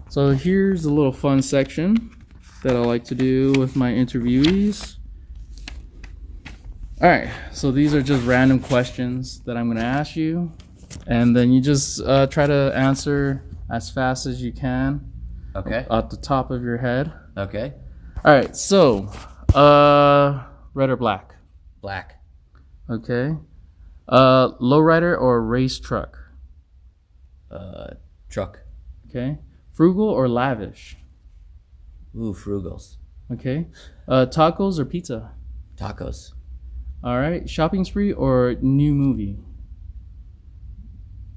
So here's a little fun section that I like to do with my interviewees. All right, so these are just random questions that I'm going to ask you, and then you just try to answer as fast as you can. Okay. At the top of your head. Okay. All right, so red or black? Black. Okay. Lowrider or race truck? Truck. Okay. Frugal or lavish? Ooh, frugals. Okay. Tacos or pizza? Tacos. All right. Shopping spree or new movie?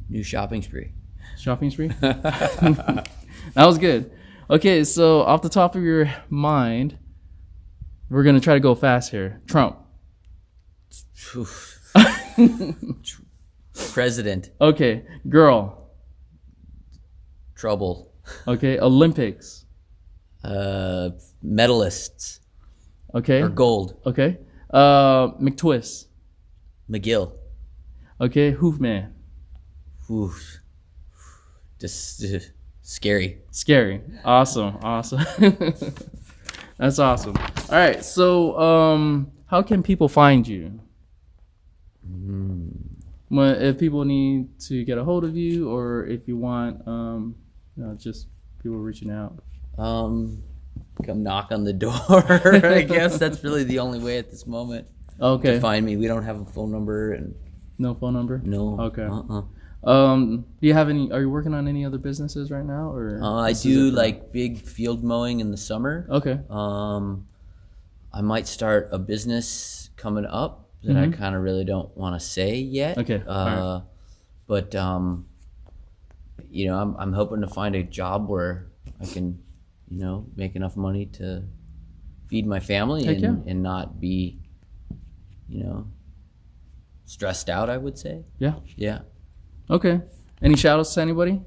New shopping spree. Shopping spree? That was good. Okay, so off the top of your mind, we're going to try to go fast here. Trump. President. Okay. Girl. Trouble. Okay. Olympics. Medalists. Okay. Or gold. Okay. McTwist. McGill. Okay. Hoofman. Oof. Just scary. Scary. Awesome. That's awesome. All right. So, how can people find you? If people need to get a hold of you, or if you want, just people reaching out. Come knock on the door. I guess that's really the only way at this moment. Okay. To find me. We don't have a phone number and no phone number. No. Okay. Do you have any? Are you working on any other businesses right now, or? I do like big field mowing in the summer. Okay. I might start a business coming up that I kind of really don't want to say yet. Okay. Right. But I'm hoping to find a job where I can, make enough money to feed my family and not be, stressed out, I would say. Yeah. Yeah. Okay. Any shout outs to anybody?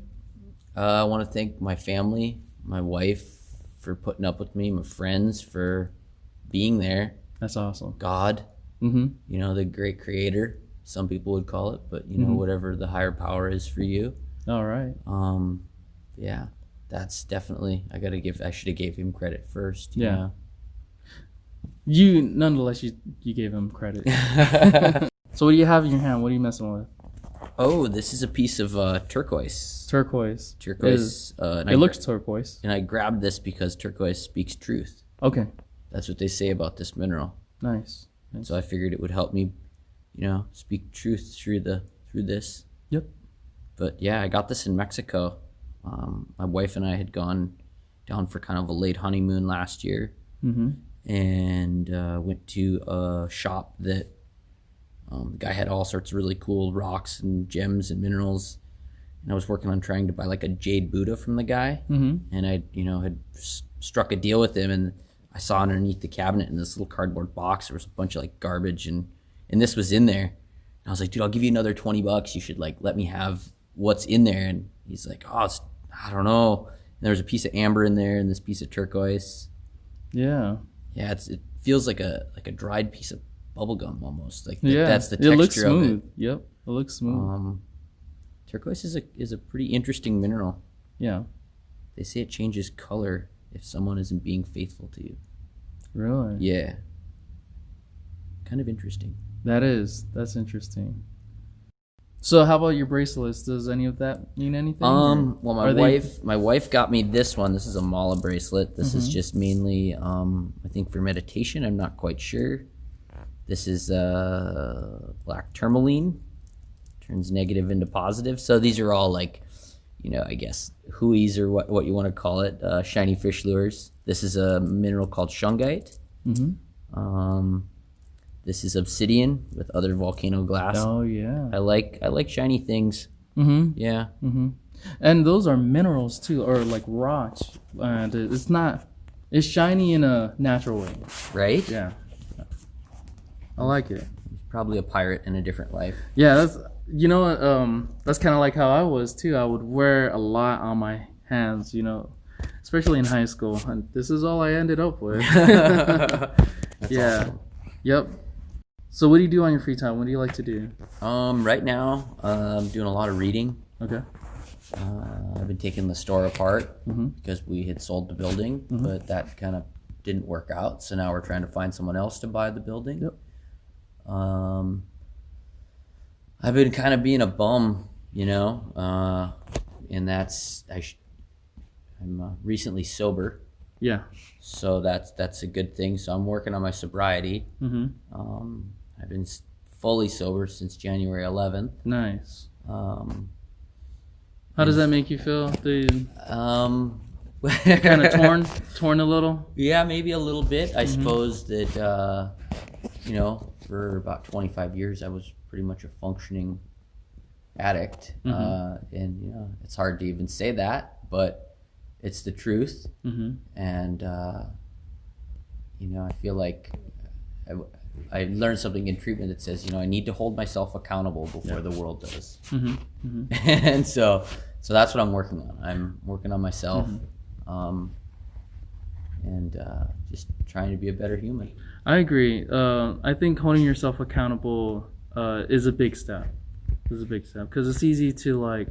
I want to thank my family, my wife for putting up with me, my friends for being there. That's awesome. God, the great creator, some people would call it, but whatever the higher power is for you. All right. Yeah, that's definitely, I should have gave him credit first. Yeah. You, nonetheless, you gave him credit. So what do you have in your hand? What are you messing with? Oh, this is a piece of turquoise. Turquoise. It looks turquoise. And I grabbed this because turquoise speaks truth. Okay. That's what they say about this mineral. Nice. So I figured it would help me, speak truth through this. Yep. But yeah, I got this in Mexico. My wife and I had gone down for kind of a late honeymoon last year, and went to a shop that the guy had all sorts of really cool rocks and gems and minerals. And I was working on trying to buy like a jade Buddha from the guy, and I, had struck a deal with him, and I saw underneath the cabinet in this little cardboard box there was a bunch of like garbage, and this was in there. And I was like, dude, I'll give you another $20. You should like let me have what's in there. And he's like, oh, I don't know. And there was a piece of amber in there and this piece of turquoise. Yeah. Yeah, it feels like a dried piece of bubble gum almost. Like yeah, that's the texture it looks smooth. of it. Yep, it looks smooth. Turquoise is a pretty interesting mineral. Yeah. They say it changes color if someone isn't being faithful to you. Really? Yeah. Kind of interesting. That's interesting. So how about your bracelets? Does any of that mean anything? Well, my wife got me this one. This is a mala bracelet. This is just mainly, I think for meditation. I'm not quite sure. This is black tourmaline. Turns negative into positive. So these are all like, I guess hui's or what you want to call it, shiny fish lures. This is a mineral called shungite. This is obsidian with other volcano glass. Oh yeah. I like shiny things. Yeah. And those are minerals too, or like rocks. And it's shiny in a natural way. Right? Yeah. I like it. Probably a pirate in a different life. Yeah, that's that's kind of like how I was too. I would wear a lot on my hands, especially in high school. And this is all I ended up with. Yeah. Awesome. Yep. So what do you do on your free time? What do you like to do? Right now, I'm doing a lot of reading. Okay. I've been taking the store apart Mm-hmm. because we had sold the building, but that kind of didn't work out. So now we're trying to find someone else to buy the building. Yep. I've been kind of being a bum, and that's I'm recently sober, Yeah. so that's a good thing. So I'm working on my sobriety. Mm-hmm. I've been fully sober since January 11th. Nice. Um, How does that make you feel? Kind um, of torn a little. Yeah, maybe a little bit. I suppose that for about 25 years I was pretty much a functioning addict, and it's hard to even say that, but it's the truth. And I feel like I learned something in treatment that says I need to hold myself accountable before the world does. And so that's what I'm working on. I'm working on myself, and just trying to be a better human. I agree. I think holding yourself accountable is a big step. Because it's easy to like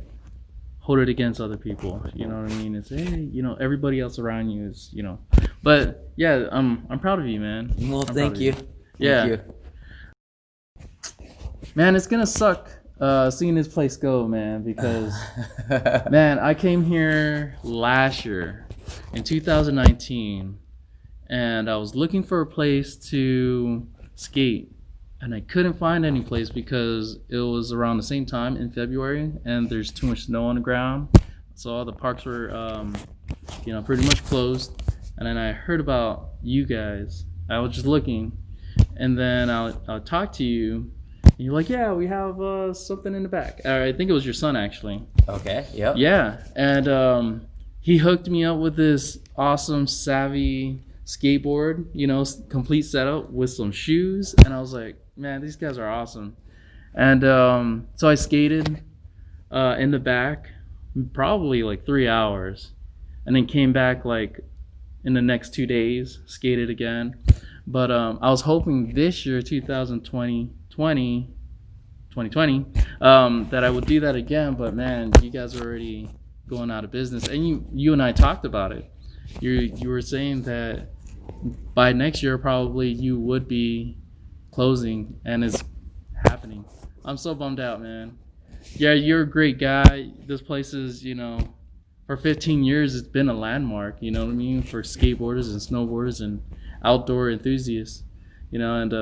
hold it against other people. You know what I mean? It's hey, everybody else around you is But yeah, I'm proud of you, man. Well, thank you. Yeah. Thank you. Man, it's gonna suck seeing this place go, man, because man, I came here last year in 2019 and I was looking for a place to skate and I couldn't find any place because it was around the same time in February and there's too much snow on the ground, so all the parks were pretty much closed. And then I heard about you guys. I was just looking and then I'll talk to you. And you're like, yeah, we have something in the back. I think it was your son, actually. Okay, yep. Yeah, and he hooked me up with this awesome Savvy skateboard, complete setup with some shoes. And I was like, man, these guys are awesome. And so I skated in the back probably like 3 hours. And then came back like in the next 2 days, skated again. But I was hoping this year, 2020, that I would do that again. But man, you guys are already going out of business. And you and I talked about it. You were saying that by next year, probably you would be closing, and it's happening. I'm so bummed out, man. Yeah, you're a great guy. This place is, for 15 years, it's been a landmark, you know what I mean? For skateboarders and snowboarders and outdoor enthusiasts, and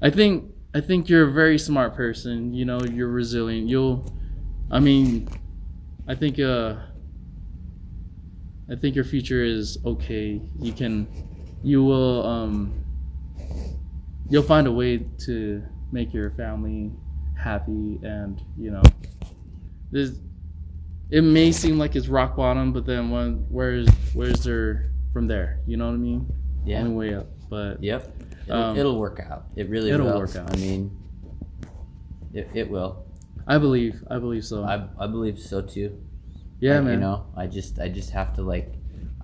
I think you're a very smart person. You're resilient. I think your future is okay. You'll find a way to make your family happy, and it may seem like it's rock bottom, but then where's there from there? You know what I mean? Yeah. Only way up. But yep. It'll work out. It really will. It'll work out. I mean, it will. I believe so. I believe so too. Yeah, man. I just have to like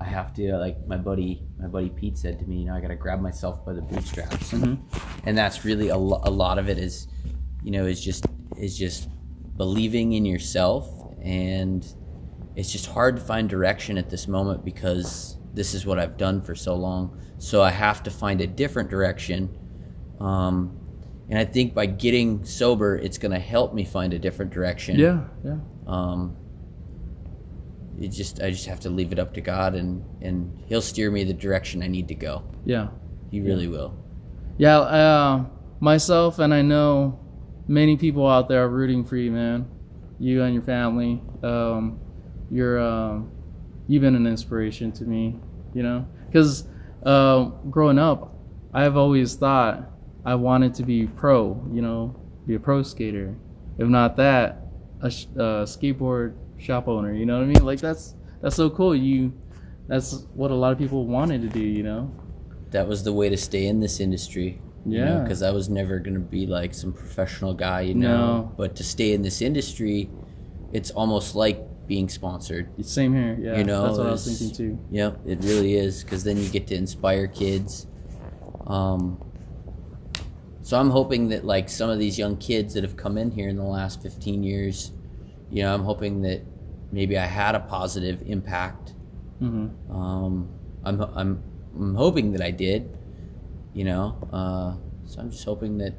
my buddy Pete said to me, I got to grab myself by the bootstraps. And that's really a lot of it is just believing in yourself. And it's just hard to find direction at this moment because this is what I've done for so long. So I have to find a different direction. And I think by getting sober, it's going to help me find a different direction. Yeah. I just have to leave it up to God, and He'll steer me the direction I need to go. Yeah. He really will. Yeah, myself and I know many people out there are rooting for you, man. You and your family. You've been an inspiration to me, because growing up, I've always thought I wanted to be pro, be a pro skater. If not that, a skateboard shop owner, you know what I mean? Like that's so cool. That's what a lot of people wanted to do, That was the way to stay in this industry. Yeah. Because I was never going to be like some professional guy, No. But to stay in this industry, it's almost like being sponsored. Same here, yeah. That's what I was thinking too. Yeah, it really is, because then you get to inspire kids. So I'm hoping that like some of these young kids that have come in here in the last 15 years, I'm hoping that maybe I had a positive impact. I'm hoping that I did, so I'm just hoping that,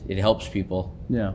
it helps people. Yeah.